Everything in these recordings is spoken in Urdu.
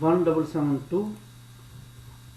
1772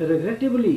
regrettably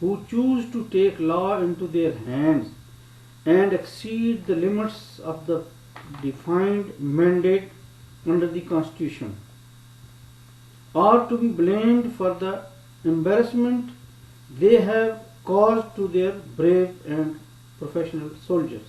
who choose to take law into their hands and exceed the limits of the defined mandate under the Constitution are to be blamed for the embarrassment they have caused to their brave and professional soldiers।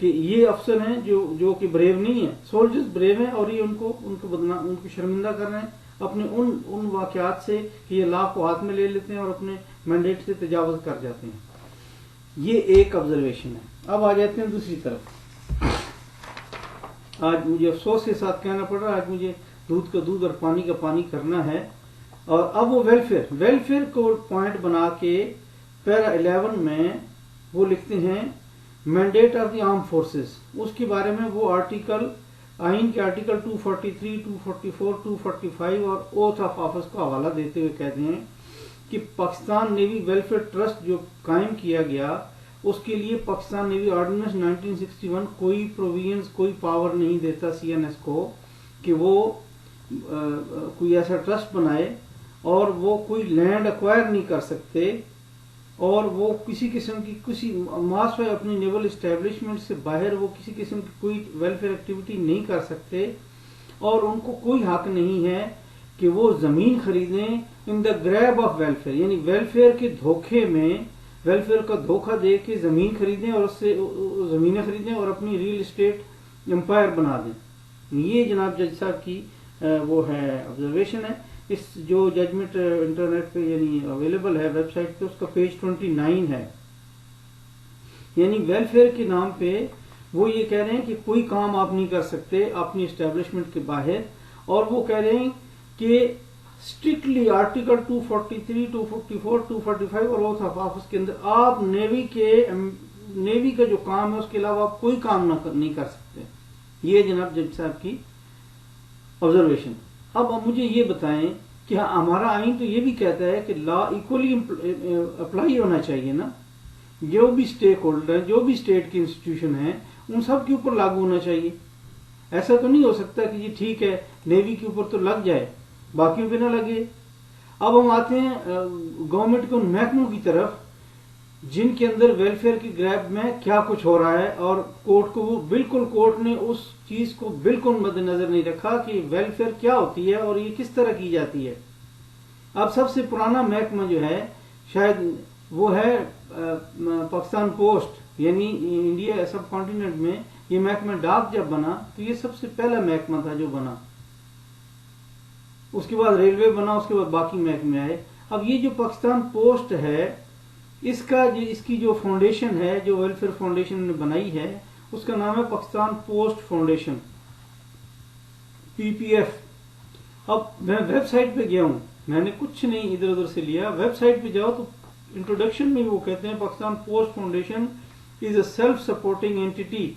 کہ یہ افسر ہیں جو کہ بریو نہیں ہیں، سولجرز بریو ہیں، اور یہ ان کو شرمندہ کر رہے ہیں اپنے ان واقعات سے کہ یہ لا کو ہاتھ میں لے لیتے ہیں اور اپنے مینڈیٹ سے تجاوز کر جاتے ہیں۔ یہ ایک آبزرویشن ہے۔ اب آ جاتے ہیں دوسری طرف۔ آج مجھے افسوس کے ساتھ کہنا پڑ رہا ہے، آج مجھے دودھ کا دودھ اور پانی کا پانی کرنا ہے، اور اب وہ ویلفیئر کو پوائنٹ بنا کے پیرا 11 میں وہ لکھتے ہیں mandate of the arm forces. اس کے بارے میں وہ آرٹیکل، آئین کے آرٹیکل 243، 244، 245 اور اوتھ آف آفس کو حوالہ دیتے ہوئے کہتے ہیں کہ پاکستان نیوی ویلفیئر ٹرسٹ جو قائم کیا گیا، اس کے لیے پاکستان نیوی آرڈیننس 1961 کوئی پروویژنز، کوئی پاور نہیں دیتا CNS کو کہ وہ کوئی ایسا ٹرسٹ بنائے، اور وہ کوئی لینڈ ایکوائر نہیں کر سکتے، اور وہ کسی قسم کی ماس میں اپنی نیول اسٹیبلشمنٹ سے باہر وہ کسی قسم کی کوئی ویلفیئر ایکٹیویٹی نہیں کر سکتے، اور ان کو کوئی حق نہیں ہے کہ وہ زمین خریدیں ان دا گریب آف ویلفیئر، یعنی ویلفیئر کے دھوکے میں، ویلفیئر کا دھوکہ دے کے زمین خریدیں اور اس سے زمینیں خریدیں اور اپنی ریل اسٹیٹ امپائر بنا دیں۔ یہ جناب جج صاحب کی وہ ہے آبزرویشن ہے۔ اس جو ججمنٹ انٹرنیٹ پہ یعنی اویلیبل ہے ویب سائٹ پہ، اس کا پیج 29 ہے۔ یعنی ویلفیئر کے نام پہ وہ یہ کہہ رہے ہیں کہ کوئی کام آپ نہیں کر سکتے اپنی اسٹیبلشمنٹ کے باہر، اور وہ کہہ رہے ہیں کہ اسٹرکٹلی آرٹیکل 243، 244، 245 اور اوتھ آف آفس کے اندر آپ نیوی کا جو کام ہے اس کے علاوہ آپ کوئی کام نہیں کر سکتے۔ یہ جناب جج صاحب کی آبزرویشن۔ اب مجھے یہ بتائیں کہ ہمارا آئین تو یہ بھی کہتا ہے کہ لا ایکولی اپلائی ہونا چاہیے نا، جو بھی اسٹیک ہولڈر ہیں، جو بھی اسٹیٹ کی انسٹیٹیوشن ہیں، ان سب کے اوپر لاگو ہونا چاہیے۔ ایسا تو نہیں ہو سکتا کہ یہ ٹھیک ہے نیوی کے اوپر تو لگ جائے باقیوں پہ نہ لگے۔ اب ہم آتے ہیں گورنمنٹ کے ان محکموں کی طرف جن کے اندر ویلفیئر کی گریب میں کیا کچھ ہو رہا ہے، اور کورٹ نے اس چیز کو بالکل مد نظر نہیں رکھا کہ ویلفیئر کیا ہوتی ہے اور یہ کس طرح کی جاتی ہے۔ اب سب سے پرانا محکمہ جو ہے شاید وہ ہے پاکستان پوسٹ، یعنی انڈیا سب کانٹیننٹ میں یہ محکمہ ڈاک جب بنا تو یہ سب سے پہلا محکمہ تھا جو بنا، اس کے بعد ریلوے بنا، اس کے بعد باقی محکمے آئے۔ اب یہ جو پاکستان پوسٹ ہے، اس کی جو فاؤنڈیشن ہے، جو ویلفیئر فاؤنڈیشن نے بنائی ہے، اس کا نام ہے پاکستان پوسٹ فاؤنڈیشن، PPF۔ اب میں ویب سائٹ پہ گیا ہوں، میں نے کچھ نہیں ادھر ادھر سے لیا، ویب سائٹ پہ جاؤ تو انٹروڈکشن میں وہ کہتے ہیں Pakistan post foundation is a self supporting entity.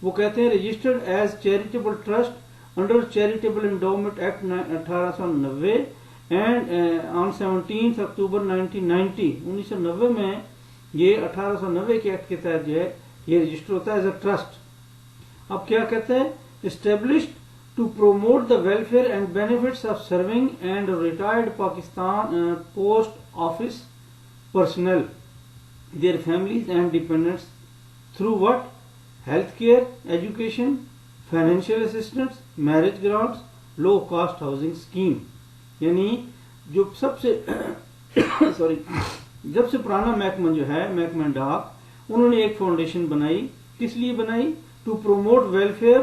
وہ کہتے ہیں registered as charitable trust under charitable endowment act 1890 and on 17 October 1990۔ 1990 میں یہ 1890 کے ایکٹ کے تحت جو ہے یہ رجسٹر ہوتا ہے ایز اے ٹرسٹ۔ اب کیا کہتے ہیں؟ Established to promote the welfare and benefits of serving and retired Pakistan post office personnel, their families and dependents through what? Healthcare, education, financial assistance, marriage grants, low cost housing scheme۔ یعنی جو سب سے جب سے پرانا محکمہ جو ہے محکمہ ڈاک، انہوں نے ایک فاؤنڈیشن بنائی، کس لیے بنائی؟ To promote welfare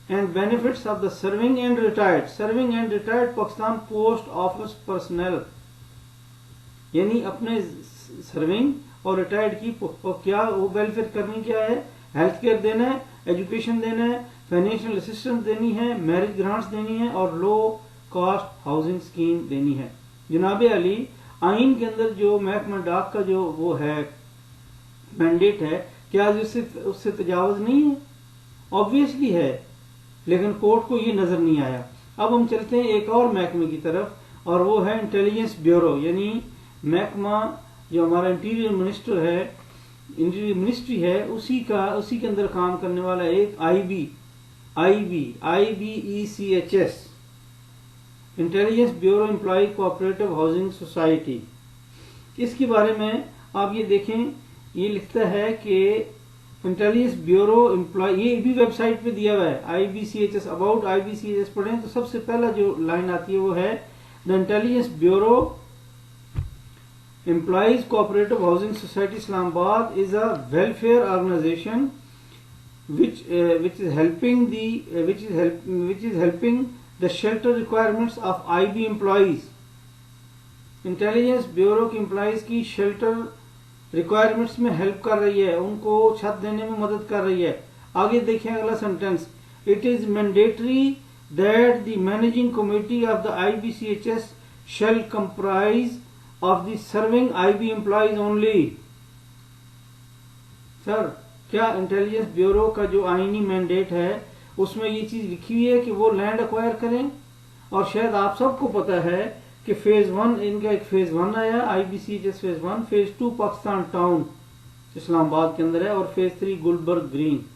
and benefits of the serving and retired Pakistan post office personnel, یعنی اپنے سرونگ اور ریٹائرڈ کی کیا وہ ویلفیئر کرنی کیا ہے؟ ہیلتھ کیئر دینا ہے، ایجوکیشن دینا ہے، فائنینشیل اسسٹنس دینی ہے، میرج گرانٹس دینی ہے، اور لو کاسٹ ہاؤسنگ اسکیم دینی ہے۔ جناب علی، آئین کے اندر جو محکمہ ڈاک کا جو وہ ہے مینڈیٹ ہے، کیا اس سے تجاوز نہیں ہے؟ آبویسلی ہے، لیکن کورٹ کو یہ نظر نہیں آیا۔ اب ہم چلتے ہیں ایک اور محکمے کی طرف، اور وہ ہے انٹیلیجنس بیورو، یعنی محکمہ جو ہمارا انٹیریئر منسٹری ہے اسی کے اندر کام کرنے والا ایک IBECHS، intelligence bureau employee cooperative housing society. اس کے بارے میں آپ یہ دیکھیں، یہ لکھتا ہے کہ انٹیلیجنس بیورو امپلائی، یہ بھی ویب سائٹ پہ دیا ہوا ہے IBCHS، اباؤٹ IBCHS پڑھیں تو سب سے پہلا جو لائن آتی ہے وہ ہے the intelligence bureau Employees Cooperative Housing Society Islamabad is a welfare organization which is helping the shelter requirements of IB employees. Intelligence bureau کی امپلائیز کی شیلٹر ریکوائرمنٹس میں ہیلپ کر رہی ہے، ان کو چھت دینے میں مدد کر رہی ہے. آگے دیکھیں اگلا sentence. It is mandatory that the managing committee of the IBCHS shall comprise of the serving IB employees only. سر کیا انٹیلیجنس بیورو کا جو آئینی مینڈیٹ ہے اس میں یہ چیز لکھی ہوئی ہے کہ وہ لینڈ ایکوائر کریں؟ اور شاید آپ سب کو پتا ہے کہ فیز 1 ان کا ایک فیز 1 آیا IBCHS phase 1، phase 2 Pakistan town Islamabad کے اندر ہے، اور فیز 3 گلبرگ گرین.